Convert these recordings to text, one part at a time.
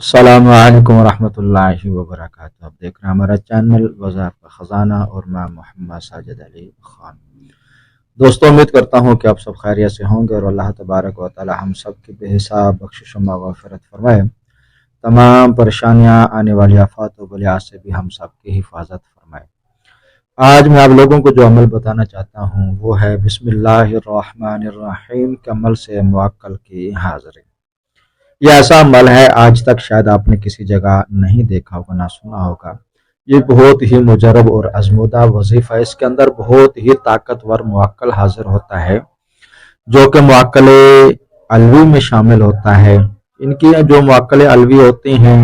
السلام علیکم ورحمۃ اللہ وبرکاتہ۔ آپ دیکھ رہے ہیں ہمارا چینل وظائف کا خزانہ اور میں محمد ساجد علی خان۔ دوستوں، امید کرتا ہوں کہ آپ سب خیریت سے ہوں گے اور اللہ تبارک و تعالی ہم سب کی بے حساب بخشش و مغفرت فرمائے، تمام پریشانیاں آنے والی آفات و بلیات سے بھی ہم سب کی حفاظت فرمائے۔ آج میں آپ لوگوں کو جو عمل بتانا چاہتا ہوں وہ ہے بسم اللہ الرحمن الرحیم کے عمل سے موکل کی حاضری۔ یہ ایسا عمل ہے آج تک شاید آپ نے کسی جگہ نہیں دیکھا ہوگا، نہ سنا ہوگا۔ یہ بہت ہی مجرب اور آزمودہ وظیفہ ہے۔ اس کے اندر بہت ہی طاقتور موکل حاضر ہوتا ہے جو کہ موکل علوی میں شامل ہوتا ہے۔ ان کی جو موکل علوی ہوتے ہیں،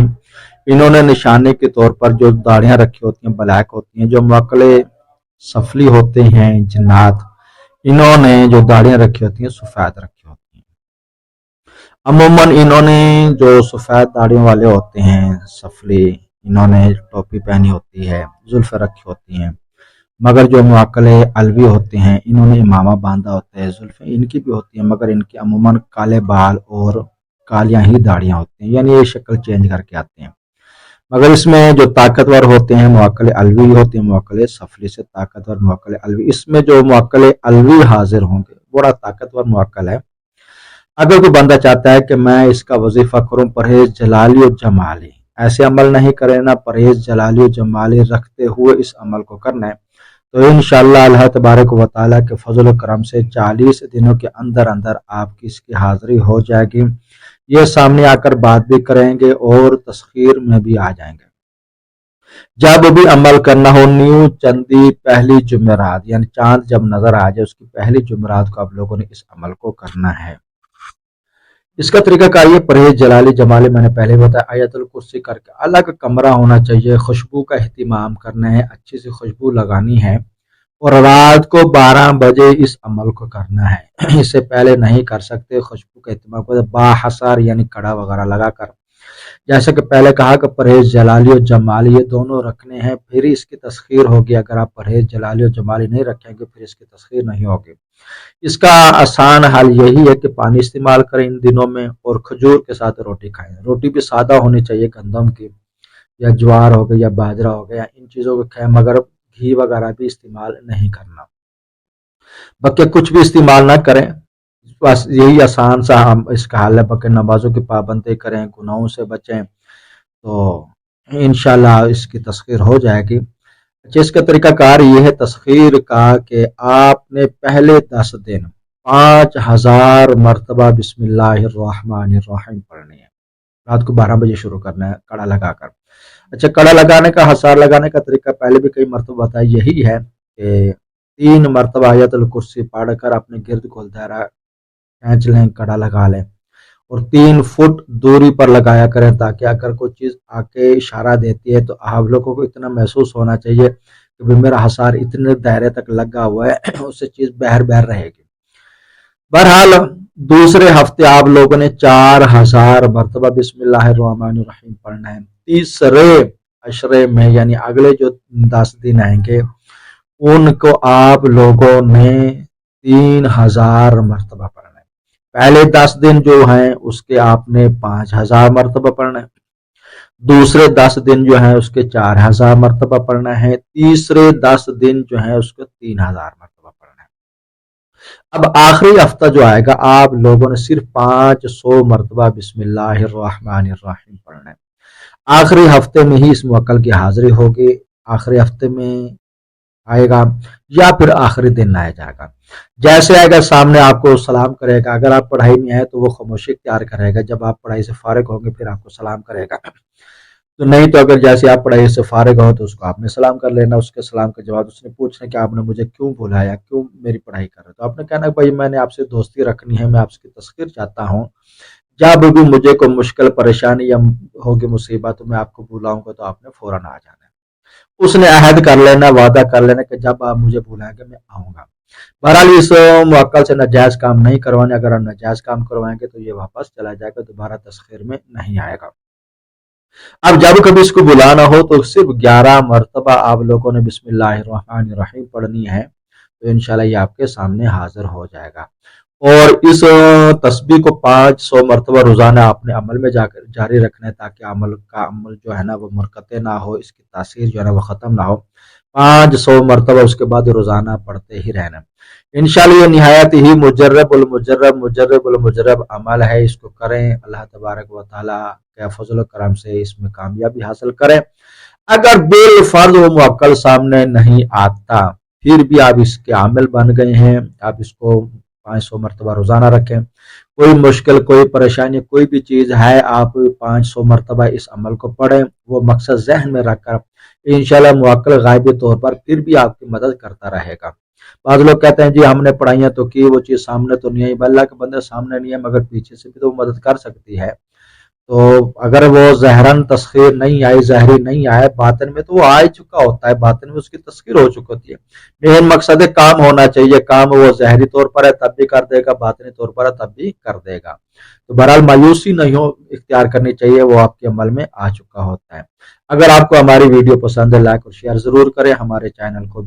انہوں نے نشانے کے طور پر جو داڑیاں رکھی ہوتی ہیں بلیک ہوتی ہیں۔ جو موکل سفلی ہوتے ہیں جنات، انہوں نے جو داڑیاں رکھی ہوتی ہیں سفید رکھی ہوتی ہیں۔ عموماً انہوں نے جو سفید داڑیوں والے ہوتے ہیں سفلی، انہوں نے ٹوپی پہنی ہوتی ہے، زلفیں رکھی ہوتی ہیں، مگر جو موکل علوی ہوتے ہیں انہوں نے امامہ باندھا ہوتا ہے، زلفیں ان کی بھی ہوتی ہیں مگر ان کی عموماً کالے بال اور کالیاں ہی داڑیاں ہوتی ہیں، یعنی یہ شکل چینج کر کے آتے ہیں۔ مگر اس میں جو طاقتور ہوتے ہیں موکل علوی ہوتے ہیں، موکل سفلی سے طاقتور موکل علوی۔ اس میں جو موکل علوی حاضر ہوں گے بڑا طاقتور موکل ہے۔ اگر کوئی بندہ چاہتا ہے کہ میں اس کا وظیفہ کروں پرہیز جلالی و جمالی، ایسے عمل نہیں کرے نا، پرہیز جلالی و جمالی رکھتے ہوئے اس عمل کو کرنا ہے، تو انشاءاللہ اللہ تبارک و تعالیٰ کے فضل و کرم سے 40 دنوں کے اندر اندر آپ کی اس کی حاضری ہو جائے گی۔ یہ سامنے آ کر بات بھی کریں گے اور تسخیر میں بھی آ جائیں گے۔ جب بھی عمل کرنا ہو، نیو چندی پہلی جمعرات، یعنی چاند جب نظر آ جائے اس کی پہلی جمعرات کو آپ لوگوں نے اس عمل کو کرنا ہے۔ اس کا طریقہ کار یہ پرہیز جلالی جمالی میں نے پہلے بتایا، آیت الکرسی کر کے الگ کمرہ ہونا چاہیے، خوشبو کا اہتمام کرنا ہے، اچھی سی خوشبو لگانی ہے اور رات کو 12 بجے اس عمل کو کرنا ہے۔ اس سے پہلے نہیں کر سکتے۔ خوشبو کا اہتمام کرتے باحصار یعنی کڑا وغیرہ لگا کر، جیسا کہ پہلے کہا کہ پرہیز جلالی اور جمالی یہ دونوں رکھنے ہیں، پھر اس کی تسخیر ہوگی۔ اگر آپ پرہیز جلالی اور جمالی نہیں رکھیں گے پھر اس کی تسخیر نہیں ہوگی۔ اس کا آسان حل یہی ہے کہ پانی استعمال کریں ان دنوں میں اور کھجور کے ساتھ روٹی کھائیں۔ روٹی بھی سادہ ہونی چاہیے، گندم کی یا جوار ہو گیا یا باجرہ ہو گیا، ان چیزوں کو کھائیں، مگر گھی وغیرہ بھی استعمال نہیں کرنا۔ بلکہ کچھ بھی استعمال نہ کریں، بس یہی آسان سا ہم اس کا حل ہے۔ بلکہ نمازوں کی پابندی کریں، گناہوں سے بچیں، تو انشاءاللہ اس کی تسخیر ہو جائے گی۔ اس کا طریقہ کار یہ ہے تسخیر کا کہ آپ نے پہلے 10 دن 5000 مرتبہ بسم اللہ الرحمن الرحیم پڑھنی ہے۔ رات کو 12 بجے شروع کرنا ہے کڑا لگا کر۔ اچھا، کڑا لگانے کا حصار لگانے کا طریقہ پہلے بھی کئی مرتبہ بتایا، یہی ہے کہ 3 مرتبہ آیت الکرسی پڑھ کر اپنے گرد گول دائرہ کھینچ لیں، کڑا لگا لیں اور 3 فٹ دوری پر لگایا کریں، تاکہ اگر کوئی چیز آ کے اشارہ دیتی ہے تو آپ لوگوں کو اتنا محسوس ہونا چاہیے کہ میرا حصار اتنے دائرے تک لگا ہوا ہے، اس سے چیز بہر رہے گی۔ بہرحال دوسرے ہفتے آپ لوگوں نے 4000 مرتبہ بسم اللہ الرحمن الرحیم پڑھنا ہے۔ تیسرے عشرے میں یعنی اگلے جو 10 دن آئیں گے ان کو آپ لوگوں نے 3000 مرتبہ پڑھنا ہے۔ پہلے 10 دن جو ہیں اس کے آپ نے 5000 مرتبہ پڑھنا ہے، دوسرے 10 دن جو ہیں اس کے 4000 مرتبہ پڑھنا ہے، تیسرے 10 دن جو ہیں اس کو 3000 مرتبہ پڑھنا ہے۔ اب آخری ہفتہ جو آئے گا آپ لوگوں نے صرف 500 مرتبہ بسم اللہ الرحمن الرحیم پڑھنا ہے۔ آخری ہفتے میں ہی اس موکل کی حاضری ہوگی، آخری ہفتے میں آئے گا یا پھر آخری دن آیا جائے گا، جیسے آئے گا سامنے آپ کو سلام کرے گا۔ اگر آپ پڑھائی میں ہیں تو وہ خاموشی اختیار کرے گا، جب آپ پڑھائی سے فارغ ہوں گے پھر آپ کو سلام کرے گا، تو نہیں تو اگر جیسے آپ پڑھائی سے فارغ ہو تو اس کو آپ نے سلام کر لینا۔ اس کے سلام کا جواب اس نے پوچھنا کہ آپ نے مجھے کیوں بلایا، کیوں میری پڑھائی کر رہے، تو آپ نے کہنا بھائی میں نے آپ سے دوستی رکھنی ہے، میں آپ کی تسخیر چاہتا ہوں، جب بھی مجھے کوئی مشکل پریشانی یا ہوگی مصیبت تو میں آپ کو بلاؤں گا تو آپ نے فوراً آ جانا ہے۔ اس نے عہد کر لینا، وعدہ کر لینا کہ جب آپ مجھے بلائیں گے میں آؤں گا۔ بہرحال اس موکل سے ناجائز کام نہیں کروانے، اگر آپ ناجائز کام کروائیں گے تو یہ واپس چلا جائے گا، دوبارہ تسخیر میں نہیں آئے گا۔ اب جب کبھی اس کو بلانا ہو تو صرف 11 مرتبہ آپ لوگوں نے بسم اللہ الرحمن الرحیم پڑھنی ہے، تو انشاءاللہ یہ آپ کے سامنے حاضر ہو جائے گا۔ اور اس تسبیح کو 500 مرتبہ روزانہ اپنے عمل میں جاری رکھنا ہے، تاکہ عمل جو ہے نا وہ منقطع نہ ہو، اس کی تاثیر جو ہے نا وہ ختم نہ ہو۔ 500 مرتبہ اس کے بعد روزانہ پڑھتے ہی رہنا۔ انشاءاللہ یہ نہایت ہی مجرب المجرب عمل ہے، اس کو کریں، اللہ تبارک و تعالیٰ کے فضل و کرم سے اس میں کامیابی حاصل کریں۔ اگر بالفرض و موکل سامنے نہیں آتا، پھر بھی آپ اس کے عامل بن گئے ہیں، آپ اس کو 500 مرتبہ روزانہ رکھیں۔ کوئی مشکل، کوئی پریشانی، کوئی بھی چیز ہے، آپ 500 مرتبہ اس عمل کو پڑھیں، وہ مقصد ذہن میں رکھ کر انشاءاللہ موکل غائبی طور پر پھر بھی آپ کی مدد کرتا رہے گا۔ بعض لوگ کہتے ہیں جی ہم نے پڑھائیاں تو کی، وہ چیز سامنے تو نہیں آئی، اللہ کے بندے سامنے نہیں ہے مگر پیچھے سے بھی تو مدد کر سکتی ہے۔ تو اگر وہ ظاہراً تسخیر نہیں آئی، ظاہری نہیں آئے، باطن میں تو وہ آ چکا ہوتا ہے، باطن میں اس کی تسخیر ہو چکی ہوتی ہے۔ لیکن مقصد کام ہونا چاہیے، کام وہ ظاہری طور پر ہے تب بھی کر دے گا، باطنی طور پر ہے تب بھی کر دے گا۔ تو بہرحال مایوسی نہیں اختیار کرنی چاہیے، وہ آپ کے عمل میں آ چکا ہوتا ہے۔ اگر آپ کو ہماری ویڈیو پسند ہے، لائک اور شیئر ضرور کریں، ہمارے چینل کو